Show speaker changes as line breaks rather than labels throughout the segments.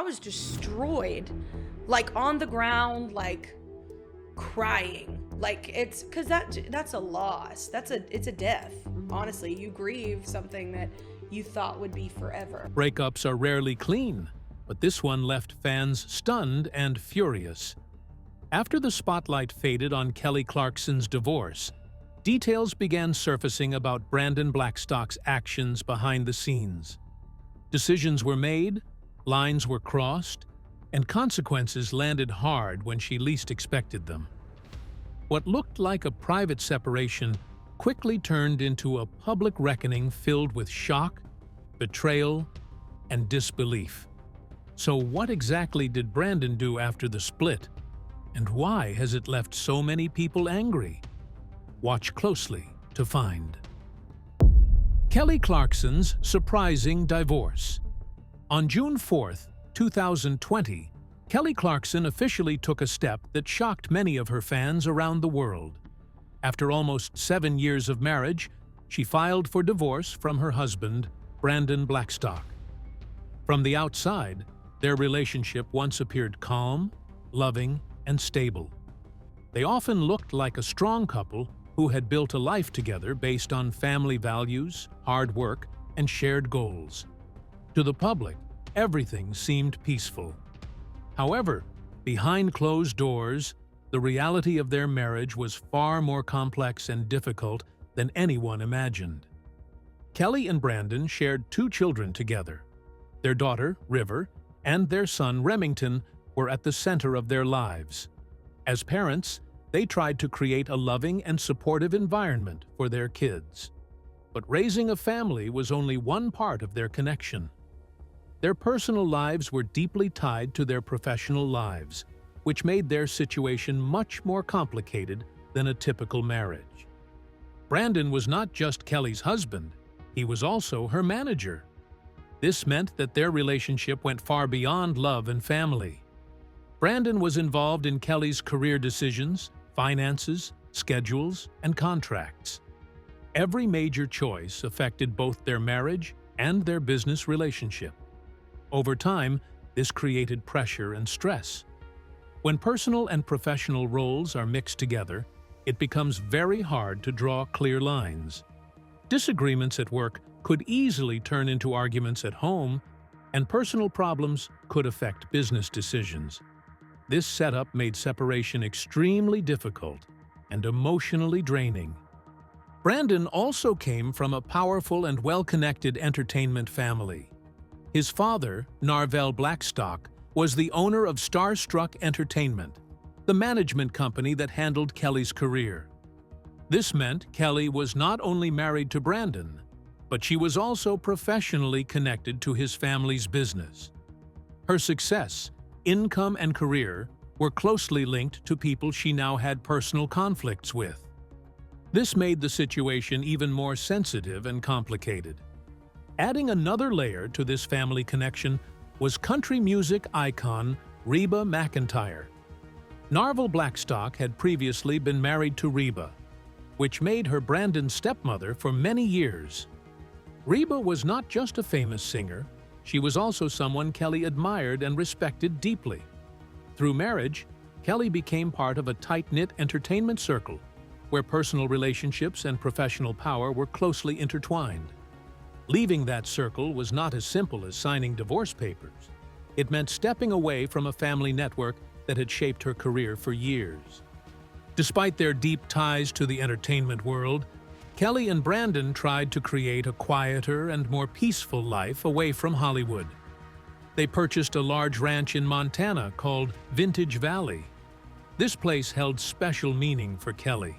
was destroyed, like on the ground, like crying. Like it's because that's a loss. It's a death. Honestly, you grieve something that you thought would be forever.
Breakups are rarely clean, but this one left fans stunned and furious. After the spotlight faded on Kelly Clarkson's divorce, details began surfacing about Brandon Blackstock's actions behind the scenes. Decisions were made, lines were crossed, and consequences landed hard when she least expected them. What looked like a private separation quickly turned into a public reckoning filled with shock, betrayal, and disbelief. So what exactly did Brandon do after the split? And why has it left so many people angry? Watch closely to find. Kelly Clarkson's surprising divorce. On June 4, 2020, Kelly Clarkson officially took a step that shocked many of her fans around the world. After almost 7 years of marriage, she filed for divorce from her husband, Brandon Blackstock. From the outside, their relationship once appeared calm, loving, and stable. They often looked like a strong couple who had built a life together based on family values, hard work, and shared goals. To the public, everything seemed peaceful. However, behind closed doors, the reality of their marriage was far more complex and difficult than anyone imagined. Kelly and Brandon shared 2 children together. Their daughter, River, and their son, Remington, were at the center of their lives. As parents, they tried to create a loving and supportive environment for their kids. But raising a family was only one part of their connection. Their personal lives were deeply tied to their professional lives, which made their situation much more complicated than a typical marriage. Brandon was not just Kelly's husband, he was also her manager. This meant that their relationship went far beyond love and family. Brandon was involved in Kelly's career decisions, finances, schedules, and contracts. Every major choice affected both their marriage and their business relationship. Over time, this created pressure and stress. When personal and professional roles are mixed together, it becomes very hard to draw clear lines. Disagreements at work could easily turn into arguments at home, and personal problems could affect business decisions. This setup made separation extremely difficult and emotionally draining. Brandon also came from a powerful and well-connected entertainment family. His father, Brandon Blackstock, was the owner of Starstruck Entertainment, the management company that handled Kelly's career. This meant Kelly was not only married to Brandon, but she was also professionally connected to his family's business. Her success, income, and career were closely linked to people she now had personal conflicts with. This made the situation even more sensitive and complicated. Adding another layer to this family connection was country music icon Reba McEntire. Brandon Blackstock had previously been married to Reba, which made her Brandon's stepmother for many years. Reba was not just a famous singer, she was also someone Kelly admired and respected deeply. Through marriage, Kelly became part of a tight-knit entertainment circle, where personal relationships and professional power were closely intertwined. Leaving that circle was not as simple as signing divorce papers. It meant stepping away from a family network that had shaped her career for years. Despite their deep ties to the entertainment world, Kelly and Brandon tried to create a quieter and more peaceful life away from Hollywood. They purchased a large ranch in Montana called Vintage Valley. This place held special meaning for Kelly.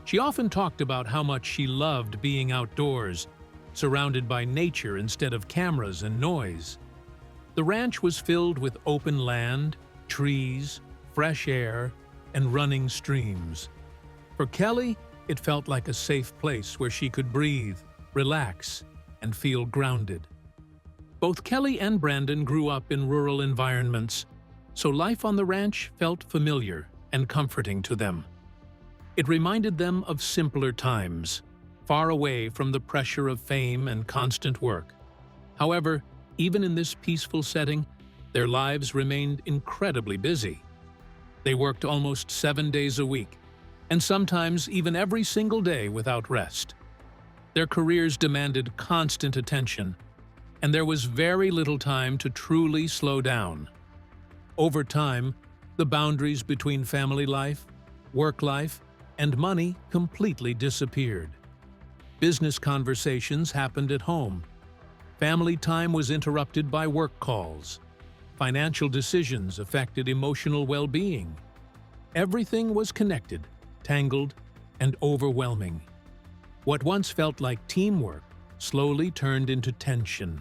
She often talked about how much she loved being outdoors, surrounded by nature instead of cameras and noise. The ranch was filled with open land, trees, fresh air, and running streams. For Kelly, it felt like a safe place where she could breathe, relax, and feel grounded. Both Kelly and Brandon grew up in rural environments, so life on the ranch felt familiar and comforting to them. It reminded them of simpler times, far away from the pressure of fame and constant work. However, even in this peaceful setting, Their lives remained incredibly busy. They worked almost 7 days a week, and sometimes even every single day without rest. Their careers demanded constant attention, and there was very little time to truly slow down. Over time, the boundaries between family life, work life, and money completely disappeared. Business conversations happened at home. Family time was interrupted by work calls. Financial decisions affected emotional well-being. Everything was connected, tangled, and overwhelming. What once felt like teamwork slowly turned into tension.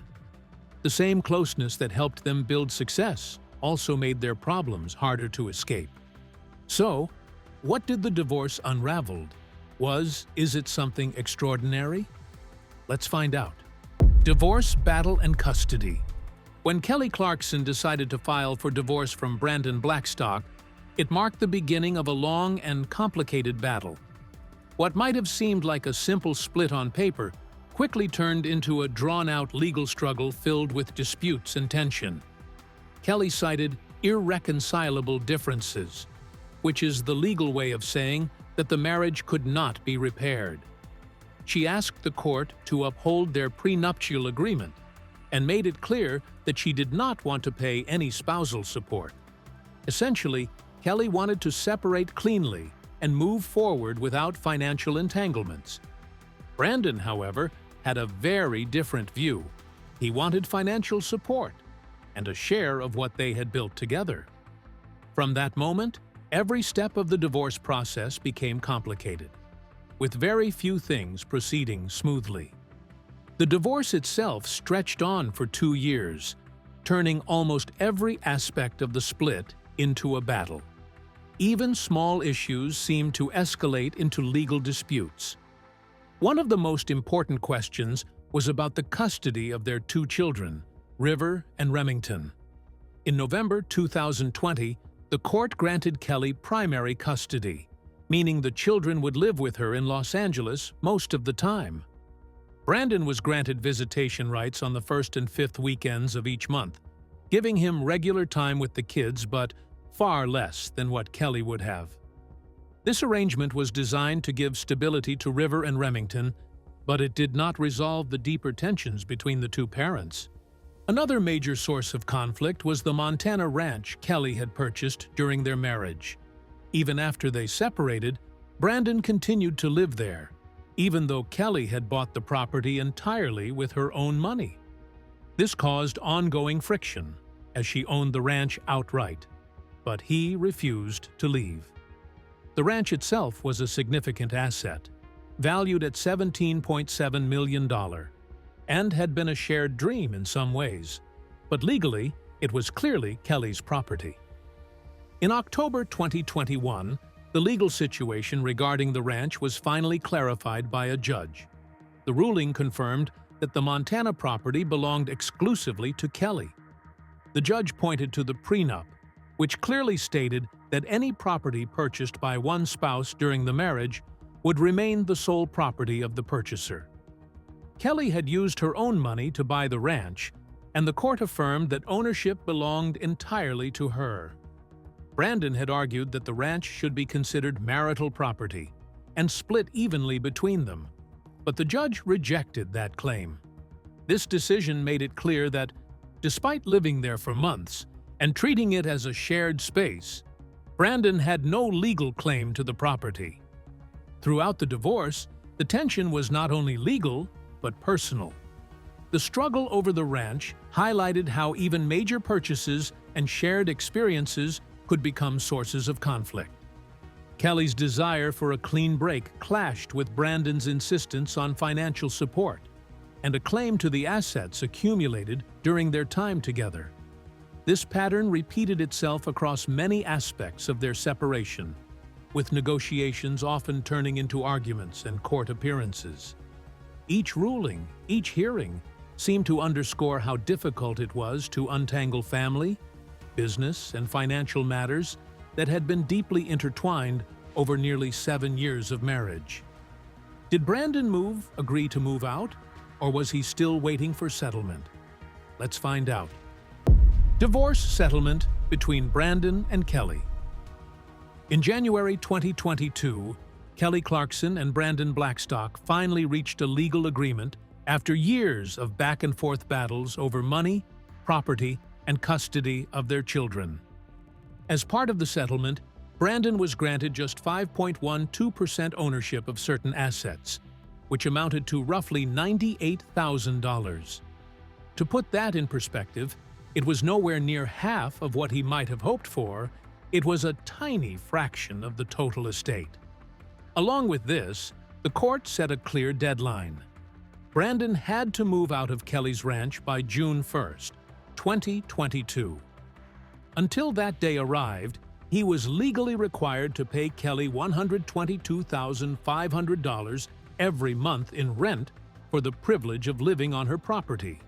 The same closeness that helped them build success also made their problems harder to escape. So, what did the divorce unraveled? Is it something extraordinary? Let's find out. Divorce, battle, and custody. When Kelly Clarkson decided to file for divorce from Brandon Blackstock, it marked the beginning of a long and complicated battle. What might have seemed like a simple split on paper quickly turned into a drawn-out legal struggle filled with disputes and tension. Kelly cited irreconcilable differences, which is the legal way of saying that the marriage could not be repaired. She asked the court to uphold their prenuptial agreement and made it clear that she did not want to pay any spousal support. Essentially, Kelly wanted to separate cleanly and move forward without financial entanglements. Brandon, however, had a very different view. He wanted financial support and a share of what they had built together. From that moment, every step of the divorce process became complicated, with very few things proceeding smoothly. The divorce itself stretched on for 2 years, turning almost every aspect of the split into a battle. Even small issues seemed to escalate into legal disputes. One of the most important questions was about the custody of their 2 children, River and Remington. In November 2020, the court granted Kelly primary custody, meaning the children would live with her in Los Angeles most of the time. Brandon was granted visitation rights on the 1st and 5th weekends of each month, giving him regular time with the kids but far less than what Kelly would have. This arrangement was designed to give stability to River and Remington, but it did not resolve the deeper tensions between the 2 parents. Another major source of conflict was the Montana ranch Kelly had purchased during their marriage. Even after they separated, Brandon continued to live there, even though Kelly had bought the property entirely with her own money. This caused ongoing friction, as she owned the ranch outright, but he refused to leave. The ranch itself was a significant asset, valued at $17.7 million, and had been a shared dream in some ways, but legally, it was clearly Kelly's property. In October 2021, the legal situation regarding the ranch was finally clarified by a judge. The ruling confirmed that the Montana property belonged exclusively to Kelly. The judge pointed to the prenup, which clearly stated that any property purchased by one spouse during the marriage would remain the sole property of the purchaser. Kelly had used her own money to buy the ranch, and the court affirmed that ownership belonged entirely to her. Brandon had argued that the ranch should be considered marital property and split evenly between them, but the judge rejected that claim. This decision made it clear that, despite living there for months and treating it as a shared space, Brandon had no legal claim to the property. Throughout the divorce, the tension was not only legal, but personal. The struggle over the ranch highlighted how even major purchases and shared experiences could become sources of conflict. Kelly's desire for a clean break clashed with Brandon's insistence on financial support and a claim to the assets accumulated during their time together. This pattern repeated itself across many aspects of their separation, with negotiations often turning into arguments and court appearances. Each ruling, each hearing, seemed to underscore how difficult it was to untangle family, business, and financial matters that had been deeply intertwined over nearly 7 years of marriage. Did Brandon agree to move out, or was he still waiting for settlement? Let's find out. Divorce settlement between Brandon and Kelly. In January 2022, Kelly Clarkson and Brandon Blackstock finally reached a legal agreement after years of back-and-forth battles over money, property, and custody of their children. As part of the settlement, Brandon was granted just 5.12% ownership of certain assets, which amounted to roughly $98,000. To put that in perspective, it was nowhere near half of what he might have hoped for. It was a tiny fraction of the total estate. Along with this, the court set a clear deadline. Brandon had to move out of Kelly's ranch by June 1st, 2022. Until that day arrived, he was legally required to pay Kelly $122,500 every month in rent for the privilege of living on her property.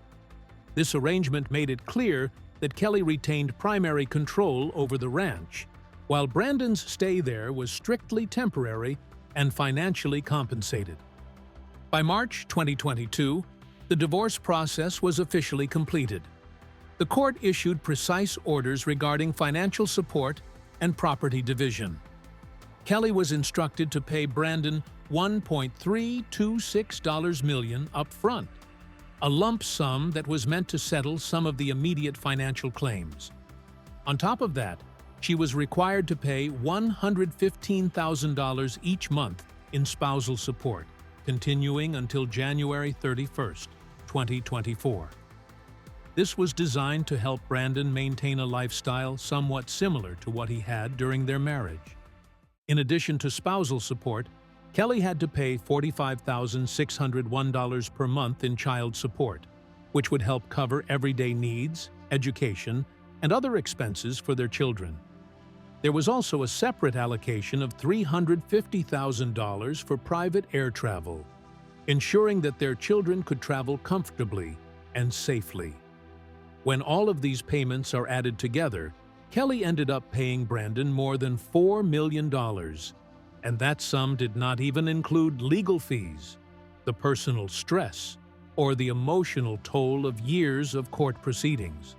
This arrangement made it clear that Kelly retained primary control over the ranch, while Brandon's stay there was strictly temporary and financially compensated. By March 2022, the divorce process was officially completed. The court issued precise orders regarding financial support and property division. Kelly was instructed to pay Brandon $1.326 million up front, a lump sum that was meant to settle some of the immediate financial claims. On top of that, she was required to pay $115,000 each month in spousal support, continuing until January 31st, 2024. This was designed to help Brandon maintain a lifestyle somewhat similar to what he had during their marriage. In addition to spousal support, Kelly had to pay $45,601 per month in child support, which would help cover everyday needs, education, and other expenses for their children. There was also a separate allocation of $350,000 for private air travel, ensuring that their children could travel comfortably and safely. When all of these payments are added together, Kelly ended up paying Brandon more than $4 million, and that sum did not even include legal fees, the personal stress, or the emotional toll of years of court proceedings.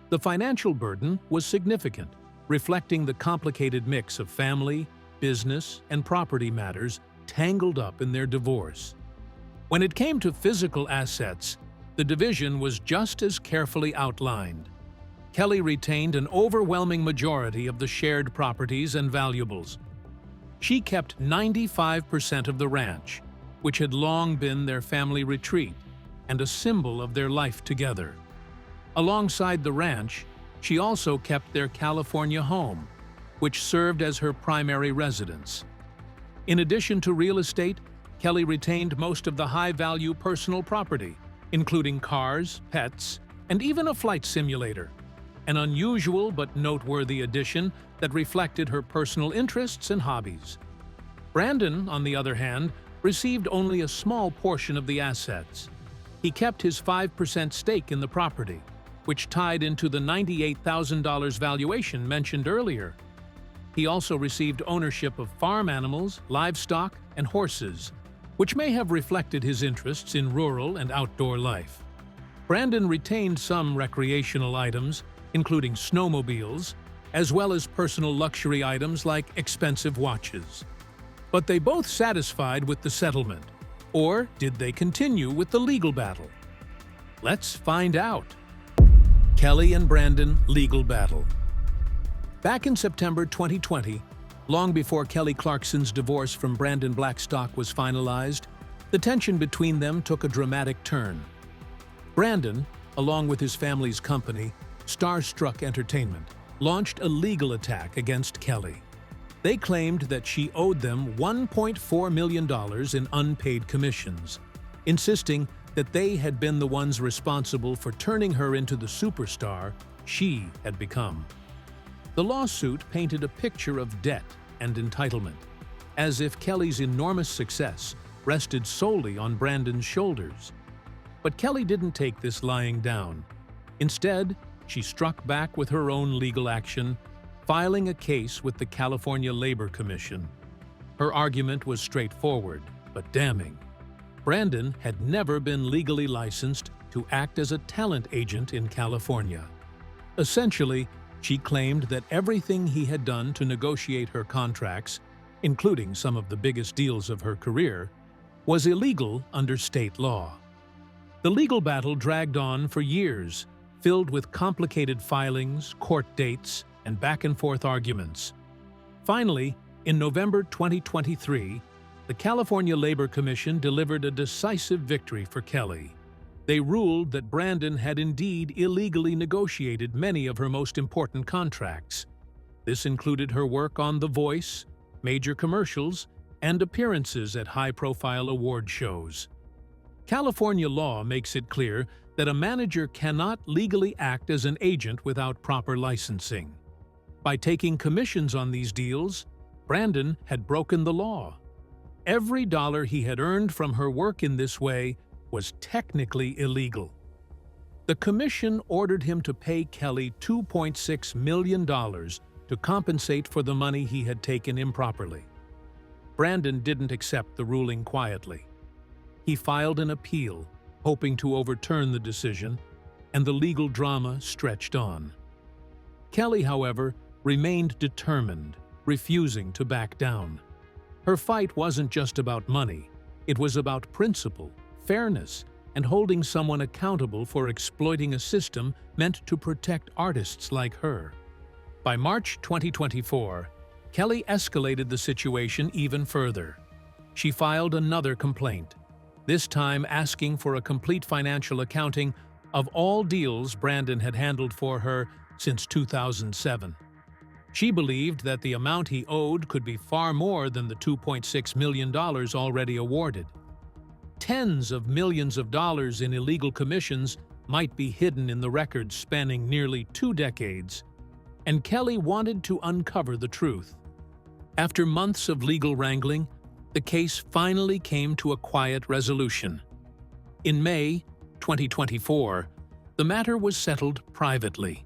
The financial burden was significant, reflecting the complicated mix of family, business, and property matters tangled up in their divorce. When it came to physical assets, the division was just as carefully outlined. Kelly retained an overwhelming majority of the shared properties and valuables. She kept 95% of the ranch, which had long been their family retreat and a symbol of their life together. Alongside the ranch, she also kept their California home, which served as her primary residence. In addition to real estate, Kelly retained most of the high-value personal property, including cars, pets, and even a flight simulator, an unusual but noteworthy addition that reflected her personal interests and hobbies. Brandon, on the other hand, received only a small portion of the assets. He kept his 5% stake in the property, which tied into the $98,000 valuation mentioned earlier. He also received ownership of farm animals, livestock, and horses, which may have reflected his interests in rural and outdoor life. Brandon retained some recreational items, including snowmobiles, as well as personal luxury items like expensive watches. But they both satisfied with the settlement, or did they continue with the legal battle? Let's find out. Kelly and Brandon legal battle. Back in September 2020, long before Kelly Clarkson's divorce from Brandon Blackstock was finalized, the tension between them took a dramatic turn. Brandon, along with his family's company, Starstruck Entertainment, launched a legal attack against Kelly. They claimed that she owed them $1.4 million in unpaid commissions, insisting that they had been the ones responsible for turning her into the superstar she had become. The lawsuit painted a picture of debt and entitlement, as if Kelly's enormous success rested solely on Brandon's shoulders. But Kelly didn't take this lying down. Instead, she struck back with her own legal action, filing a case with the California Labor Commission. Her argument was straightforward, but damning. Brandon had never been legally licensed to act as a talent agent in California. Essentially, she claimed that everything he had done to negotiate her contracts, including some of the biggest deals of her career, was illegal under state law. The legal battle dragged on for years, filled with complicated filings, court dates, and back-and-forth arguments. Finally, in November 2023, the California Labor Commission delivered a decisive victory for Kelly. They ruled that Brandon had indeed illegally negotiated many of her most important contracts. This included her work on The Voice, major commercials, and appearances at high-profile award shows. California law makes it clear that a manager cannot legally act as an agent without proper licensing. By taking commissions on these deals, Brandon had broken the law. Every dollar he had earned from her work in this way was technically illegal. The commission ordered him to pay Kelly $2.6 million to compensate for the money he had taken improperly. Brandon didn't accept the ruling quietly. He filed an appeal, hoping to overturn the decision, and the legal drama stretched on. Kelly, however, remained determined, refusing to back down. Her fight wasn't just about money. It was about principle, fairness, and holding someone accountable for exploiting a system meant to protect artists like her. By March 2024, Kelly escalated the situation even further. She filed another complaint, this time asking for a complete financial accounting of all deals Brandon had handled for her since 2007. She believed that the amount he owed could be far more than the $2.6 million already awarded. Tens of millions of dollars in illegal commissions might be hidden in the records spanning nearly 2 decades, and Kelly wanted to uncover the truth. After months of legal wrangling, the case finally came to a quiet resolution. In May 2024, the matter was settled privately.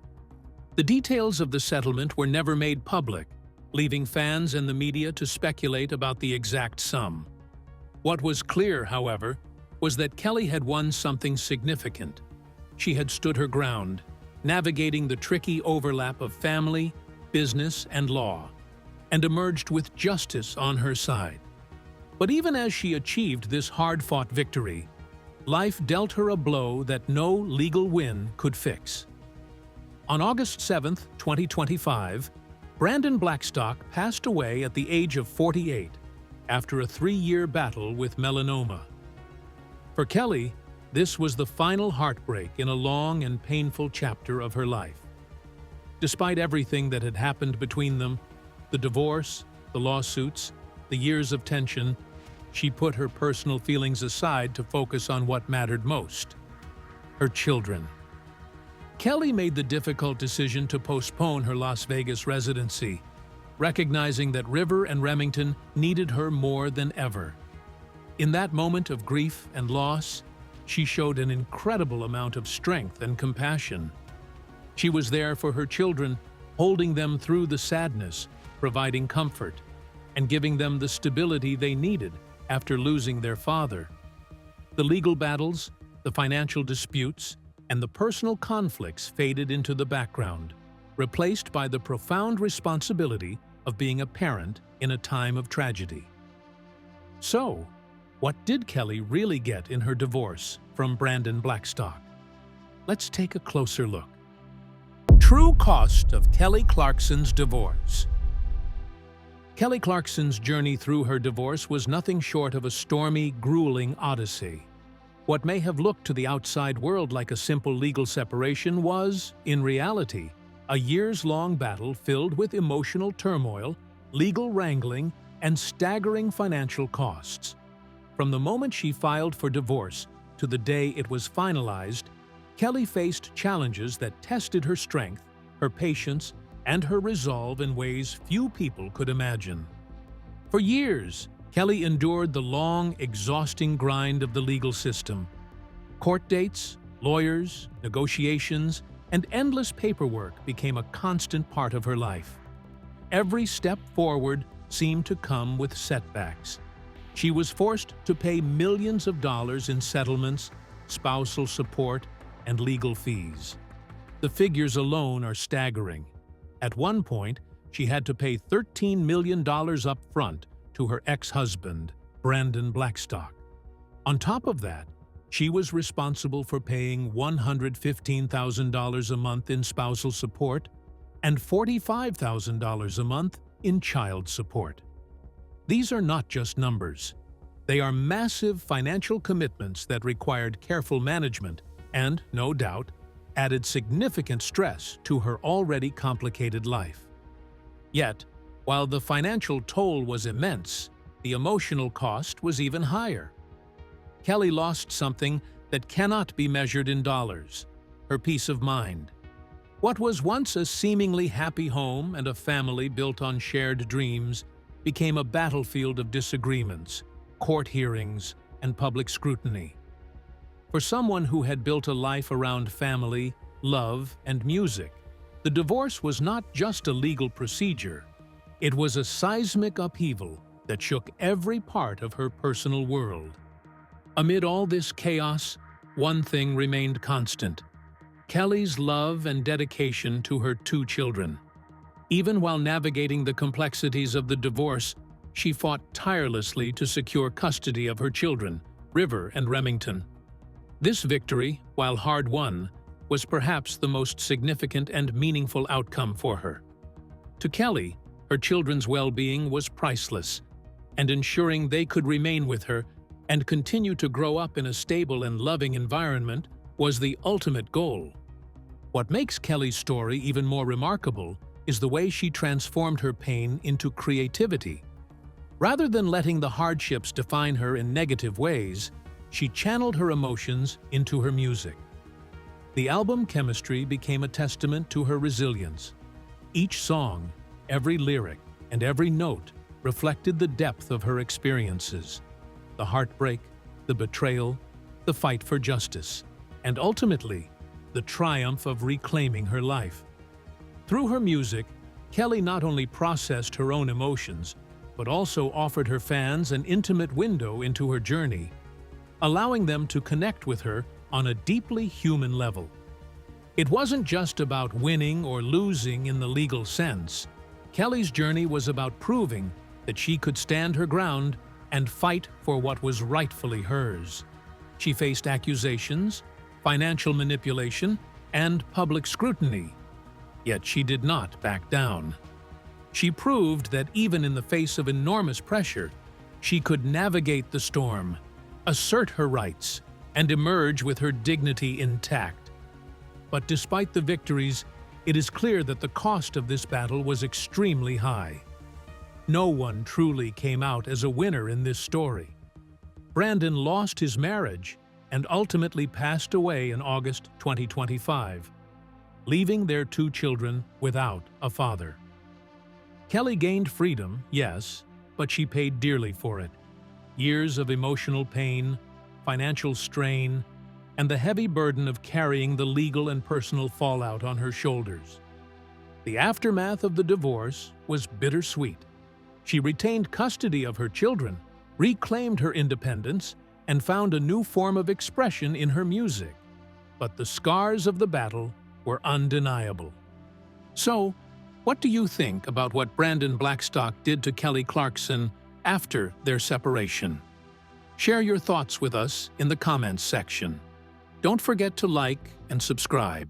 The details of the settlement were never made public, leaving fans and the media to speculate about the exact sum. What was clear, however, was that Kelly had won something significant. She had stood her ground, navigating the tricky overlap of family, business, and law, and emerged with justice on her side. But even as she achieved this hard-fought victory, life dealt her a blow that no legal win could fix. On August 7, 2025, Brandon Blackstock passed away at the age of 48 after a 3-year battle with melanoma. For Kelly, this was the final heartbreak in a long and painful chapter of her life. Despite everything that had happened between them, the divorce, the lawsuits, the years of tension, she put her personal feelings aside to focus on what mattered most: her children. Kelly made the difficult decision to postpone her Las Vegas residency, recognizing that River and Remington needed her more than ever. In that moment of grief and loss, she showed an incredible amount of strength and compassion. She was there for her children, holding them through the sadness, providing comfort, and giving them the stability they needed after losing their father. The legal battles, the financial disputes, and the personal conflicts faded into the background, replaced by the profound responsibility of being a parent in a time of tragedy. So, what did Kelly really get in her divorce from Brandon Blackstock? Let's take a closer look. True cost of Kelly Clarkson's divorce. Kelly Clarkson's journey through her divorce was nothing short of a stormy, grueling odyssey. What may have looked to the outside world like a simple legal separation was, in reality, a years-long battle filled with emotional turmoil, legal wrangling, and staggering financial costs. From the moment she filed for divorce to the day it was finalized, Kelly faced challenges that tested her strength, her patience, and her resolve in ways few people could imagine. For years, Kelly endured the long, exhausting grind of the legal system. Court dates, lawyers, negotiations, and endless paperwork became a constant part of her life. Every step forward seemed to come with setbacks. She was forced to pay millions of dollars in settlements, spousal support, and legal fees. The figures alone are staggering. At one point, she had to pay $13 million up front to her ex-husband, Brandon Blackstock. On top of that, she was responsible for paying $115,000 a month in spousal support and $45,000 a month in child support. These are not just numbers. They are massive financial commitments that required careful management and, no doubt, added significant stress to her already complicated life. Yet, while the financial toll was immense, the emotional cost was even higher. Kelly lost something that cannot be measured in dollars: her peace of mind. What was once a seemingly happy home and a family built on shared dreams became a battlefield of disagreements, court hearings, and public scrutiny. For someone who had built a life around family, love, and music, the divorce was not just a legal procedure. It was a seismic upheaval that shook every part of her personal world. Amid all this chaos, one thing remained constant: Kelly's love and dedication to her 2 children. Even while navigating the complexities of the divorce, she fought tirelessly to secure custody of her children, River and Remington. This victory, while hard-won, was perhaps the most significant and meaningful outcome for her. To Kelly, her children's well-being was priceless, and ensuring they could remain with her and continue to grow up in a stable and loving environment was the ultimate goal. What makes Kelly's story even more remarkable is the way she transformed her pain into creativity. Rather than letting the hardships define her in negative ways, she channeled her emotions into her music. The album Chemistry became a testament to her resilience. Each song, every lyric, and every note reflected the depth of her experiences: the heartbreak, the betrayal, the fight for justice, and ultimately, the triumph of reclaiming her life. Through her music, Kelly not only processed her own emotions, but also offered her fans an intimate window into her journey, allowing them to connect with her on a deeply human level. It wasn't just about winning or losing in the legal sense. Kelly's journey was about proving that she could stand her ground and fight for what was rightfully hers. She faced accusations, financial manipulation, and public scrutiny, yet she did not back down. She proved that even in the face of enormous pressure, she could navigate the storm, assert her rights, and emerge with her dignity intact. But despite the victories, it is clear that the cost of this battle was extremely high. No one truly came out as a winner in this story. Brandon lost his marriage and ultimately passed away in August 2025, leaving their 2 children without a father. Kelly gained freedom, yes, but she paid dearly for it. Years of emotional pain, financial strain, and the heavy burden of carrying the legal and personal fallout on her shoulders. The aftermath of the divorce was bittersweet. She retained custody of her children, reclaimed her independence, and found a new form of expression in her music. But the scars of the battle were undeniable. So, what do you think about what Brandon Blackstock did to Kelly Clarkson after their separation? Share your thoughts with us in the comments section. Don't forget to like and subscribe.